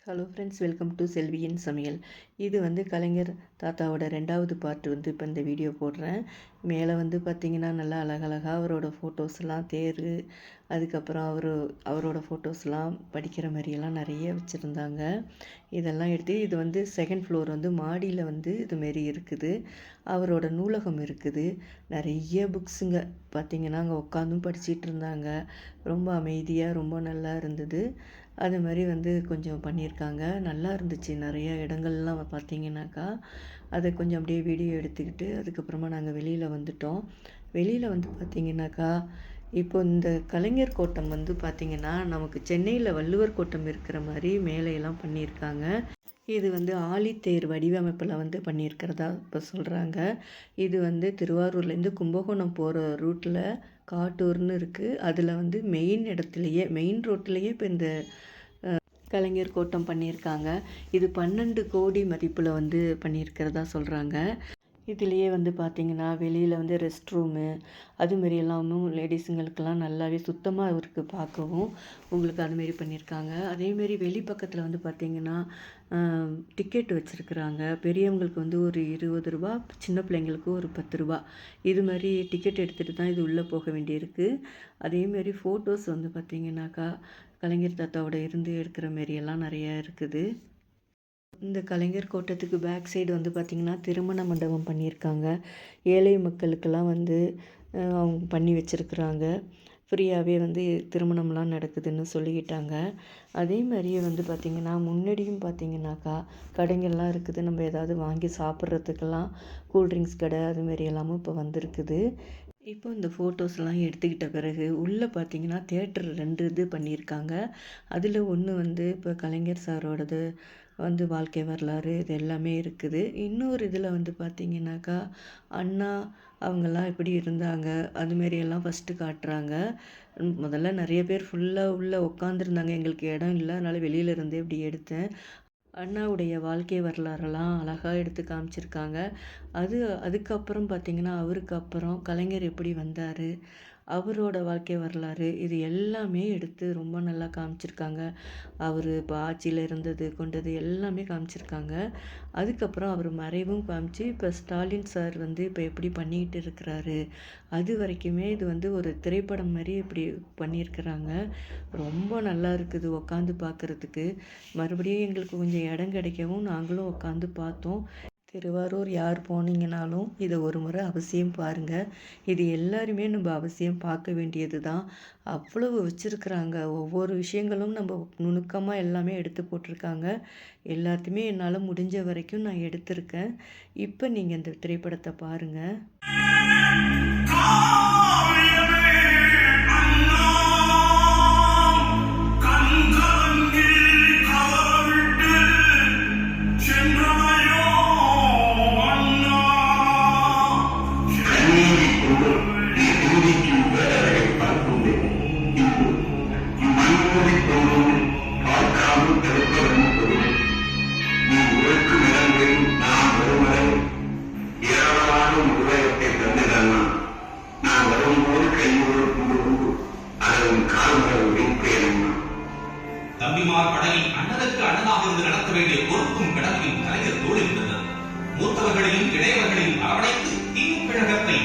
Hello friends, welcome to செல்வியின் சமையல். இது கலைஞர் தாத்தாவோட 2வது பார்ட் இப்போ இந்த வீடியோ போடுறேன். மேலே பார்த்திங்கன்னா நல்லா அழகழகாக அவரோட ஃபோட்டோஸ்லாம் தேர், அதுக்கப்புறம் அவரோட ஃபோட்டோஸ்லாம் படிக்கிற மாதிரியெல்லாம் நிறைய வச்சுருந்தாங்க. இதெல்லாம் எடுத்து இது 2nd ஃப்ளோர் மாடியில் இதுமாரி இருக்குது. அவரோட நூலகம் இருக்குது. நிறைய புக்ஸுங்க பார்த்திங்கன்னா அங்கே உட்காந்தும் படிச்சிட்டு இருந்தாங்க. ரொம்ப அமைதியாக ரொம்ப நல்லா இருந்தது. அது மாதிரி கொஞ்சம் பண்ணியிருக்காங்க. நல்லா இருந்துச்சு. நிறைய இடங்கள்லாம் பார்த்திங்கனாக்கா அதை கொஞ்சம் அப்படியே வீடியோ எடுத்துக்கிட்டு அதுக்கப்புறமா நாங்கள் வெளியில் வந்துட்டோம். வெளியில் பார்த்திங்கனாக்கா இப்போ இந்த கலைஞர் கோட்டம் பார்த்திங்கன்னா நமக்கு சென்னையில் வள்ளுவர் கோட்டம் இருக்கிற மாதிரி மேலையெல்லாம் பண்ணியிருக்காங்க. இது ஆழித்தேர் வடிவமைப்பில் பண்ணியிருக்கிறதா இப்போ சொல்கிறாங்க. இது திருவாரூர்லேருந்து கும்பகோணம் போகிற ரூட்டில் காட்டூர்னு இருக்குது. அதில் மெயின் ரோட்லேயே இப்போ இந்த கலைஞர் கோட்டம் பண்ணியிருக்காங்க. இது 12 கோடி மதிப்பில் பண்ணியிருக்கிறதா சொல்கிறாங்க. இதுலேயே பார்த்திங்கன்னா வெளியில் ரெஸ்ட் ரூமு அதுமாரி எல்லாமும் லேடிஸுங்களுக்கெல்லாம் நல்லாவே சுத்தமாக இருக்குது. பார்க்கவும் உங்களுக்கு அதுமாரி பண்ணியிருக்காங்க. அதேமாரி வெளி பக்கத்தில் பார்த்திங்கன்னா டிக்கெட் வச்சுருக்குறாங்க. பெரியவங்களுக்கு ஒரு 20 ரூபா, சின்ன பிள்ளைங்களுக்கு ஒரு 10 ரூபா. இது மாதிரி டிக்கெட் எடுத்துகிட்டு தான் இது உள்ளே போக வேண்டியிருக்கு. அதேமாரி ஃபோட்டோஸ் பார்த்திங்கனாக்கா கலைஞர் தாத்தாவோட இருந்து எடுக்கிற மாரியெல்லாம் நிறையா இருக்குது. இந்த கலைஞர் கோட்டத்துக்கு பேக் சைடு பார்த்திங்கன்னா திருமண மண்டபம் பண்ணியிருக்காங்க. ஏழை மக்களுக்கெல்லாம் அவங்க பண்ணி வச்சுருக்குறாங்க. ஃப்ரீயாகவே திருமணம்லாம் நடக்குதுன்னு சொல்லிக்கிட்டாங்க. அதே மாதிரியே பார்த்திங்கன்னா முன்னாடியும் பார்த்திங்கனாக்கா கடைகள்லாம் இருக்குது. நம்ம ஏதாவது வாங்கி சாப்பிட்றதுக்கெல்லாம் கூல்ட்ரிங்க்ஸ் கடை அதுமாரி எல்லாமும் இப்போ வந்திருக்குது. இப்போ இந்த ஃபோட்டோஸ்லாம் எடுத்துக்கிட்ட பிறகு உள்ளே பார்த்திங்கன்னா தியேட்டர் 2 இது பண்ணியிருக்காங்க. அதில் ஒன்று இப்போ கலைஞர் சாரோடது வாழ்க்கை வரலாறு இது எல்லாமே இருக்குது. இன்னொரு இதில் பார்த்திங்கனாக்கா அண்ணா அவங்கெல்லாம் எப்படி இருந்தாங்க அதுமாரி எல்லாம் ஃபஸ்ட்டு காட்டுறாங்க. முதல்ல நிறைய பேர் ஃபுல்லாக உள்ளே உட்காந்துருந்தாங்க. எங்களுக்கு இடம் இல்லை, அதனால் வெளியில் இருந்தே இப்படி எடுத்தேன். அண்ணாவுடைய வாழ்க்கை வரலாறெல்லாம் அழகாக எடுத்து காமிச்சிருக்காங்க. அதுக்கப்புறம் பார்த்திங்கன்னா அவருக்கு அப்புறம் கலைஞர் எப்படி வந்தார், அவரோட வாழ்க்கை வரலாறு இது எல்லாமே எடுத்து ரொம்ப நல்லா காமிச்சிருக்காங்க. அவர் இப்போ ஆட்சியில் இருந்தது கொண்டது எல்லாமே காமிச்சிருக்காங்க. அதுக்கப்புறம் அவர் மறைவும் காமிச்சு இப்போ ஸ்டாலின் சார் இப்போ எப்படி பண்ணிக்கிட்டு இருக்கிறாரு அது வரைக்குமே இது ஒரு திரைப்படம் மாதிரி இப்படி பண்ணியிருக்கிறாங்க. ரொம்ப நல்லா இருக்குது உட்காந்து பார்க்குறதுக்கு. மறுபடியும் எங்களுக்கு கொஞ்சம் இடம் கிடைக்கவும் நாங்களும் உட்காந்து பார்த்தோம். திருவாரூர் யார் போனீங்கனாலும் இதை ஒரு முறை அவசியம் பாருங்கள். இது எல்லாருமே நம்ம அவசியம் பார்க்க வேண்டியது தான். அவ்வளவு வச்சுருக்குறாங்க. ஒவ்வொரு விஷயங்களும் நம்ம நுணுக்கமாக எல்லாமே எடுத்து போட்டிருக்காங்க. எல்லாத்தையுமே என்னால் முடிஞ்ச வரைக்கும் நான் எடுத்திருக்கேன். இப்போ நீங்கள் இந்த திரைப்படத்தை பாருங்கள். தம்பிமார் படையில் அண்ணனுக்கு அண்ணனாக இருந்து நடத்த வேண்டிய பொறுப்பும் கடமையும் கலைஞர் தோளில் இருந்தது. மூத்தவர்களையும் இளையவர்களையும் அரவணைத்து திமுக கழகத்தை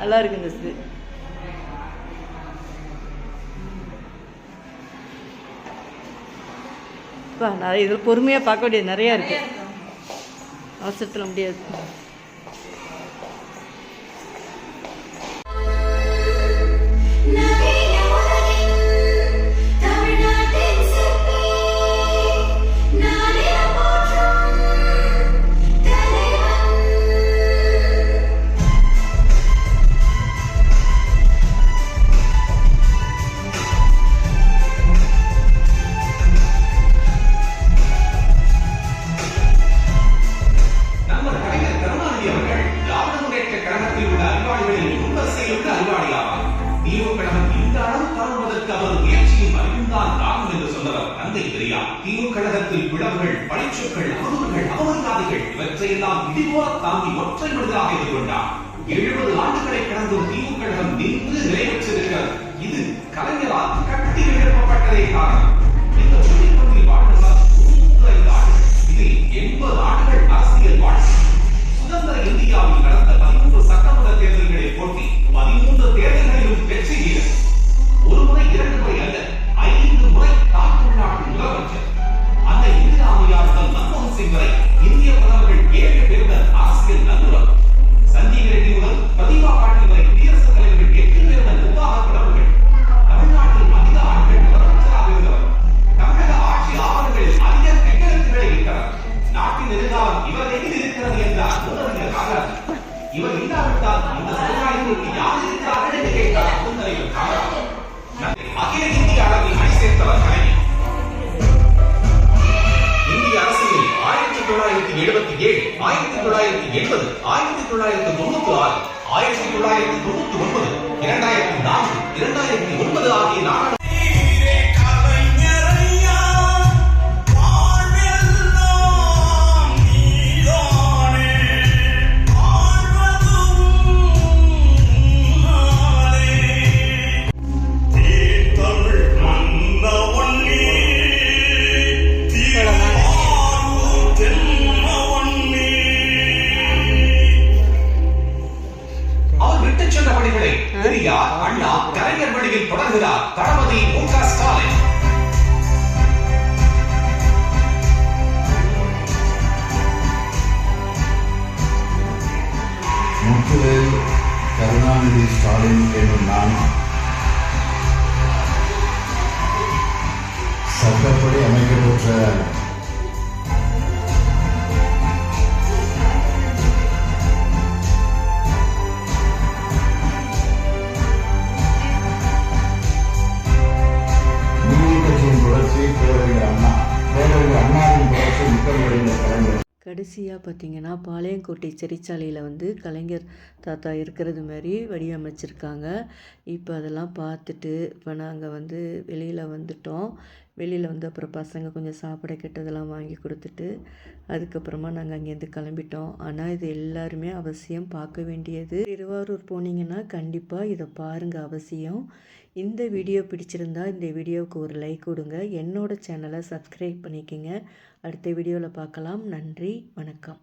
நல்லா இருக்கு இந்த இது. நான் இதில் பொறுமையாக பார்க்க வேண்டியது நிறையா இருக்குது, அவசரத்தில் முடியாது. கழகத்தில் பிளவுகள், பழிச்சொற்கள், அவதூறுகள், அவமரியாதைகள் இவற்றையெல்லாம் இடிபோல தாங்கி ஒற்றை மனிதராக எதிர்கொண்டார். 70 ஆண்டுகளை கடந்தும் திமுக கழகம் நின்று நிறைவேற்றிருக்கிறது. இது கலைஞரால் கட்டி எழுப்பப்பட்டதே காரணம். இந்த உறுதிப்பொருளில் வாழ்ந்தால் 35 ஆண்டுகள், இதில் 80 ஆண்டுகள் அரசியல் வாழ்க்கை. சுதந்திர இந்தியாவில் நடந்த 13 சட்டமன்ற தேர்தல்களில் போட்டி 13 தேர்தல்களிலும் வெற்றி வீரர். ஒரு முறை 2 முறை அல்ல, 5 முறை தமிழ்நாட்டின் முதலமைச்சர். அந்த இந்திரா அம்மையார் முதல் மன்மோகன் சிங் வரை இந்திய பிரதமர்கள் 7 பேருடன் அரசியல் நல்லுறவு. சஞ்சீவ் ரெட்டி முதல் பிரதிபா பாட்டீல் வரை குடியரசுத் தலைவர்கள் 8 பேருடன் நிர்வாக பிரபுகள். தமிழ்நாட்டில் அதிக ஆட்கள் முதலமைச்சராக இருந்தவர். தமிழக ஆட்சி ஆவணங்களில் அதிக கையெழுத்துக்களை விட்டவர். நாட்டின் எதிர்காலம் இவர் எதில் இருக்கிறது என்றார் முதலமைச்சர் காமராஜ். இவர் இல்லாவிட்டால் இந்த சமுதாயத்திற்கு யார் இருக்கிறார்கள் என்று கேட்டார் தலைவர் காமராஜ். அகில இந்திய அளவில் அணி சேர்த்தவர் கலைஞர். இந்திய அரசியல் 1977, 1980, 1996, 1999, 2004, 2009 ஆகிய நாட்கள் பெரியார், அண்ணா, கலைஞர் வழியில் தொடர்கிறார் தளபதி மு.க. ஸ்டாலின். முத்துவேல் கருணாநிதி ஸ்டாலின் என்னும் நான் சட்டப்படி அமைக்கப்பெற்ற கடைசியாக பார்த்தீங்கன்னா பாளையங்கோட்டை சிறைச்சாலையில் வந்து கலைஞர் தாத்தா இருக்கிறது மாதிரி வடிவமைச்சிருக்காங்க. இப்போ அதெல்லாம் பார்த்துட்டு இப்போ நாங்கள் வந்து வெளியில் வந்துட்டோம். வெளியில் வந்து அப்புறம் பசங்க கொஞ்சம் சாப்பிட கெட்டதெல்லாம் வாங்கி கொடுத்துட்டு அதுக்கப்புறமா நாங்கள் அங்கேருந்து கிளம்பிட்டோம். ஆனால் இது எல்லாருமே அவசியம் பார்க்க வேண்டியது. திருவாரூர் போனீங்கன்னா கண்டிப்பாக இதை பாருங்கள், அவசியம். இந்த வீடியோ பிடிச்சிருந்தா இந்த வீடியோவுக்கு ஒரு லைக் கொடுங்க. என்னோடய சேனலை சப்ஸ்கிரைப் பண்ணிக்கோங்க. அடுத்த வீடியோவில் பார்க்கலாம். நன்றி, வணக்கம்.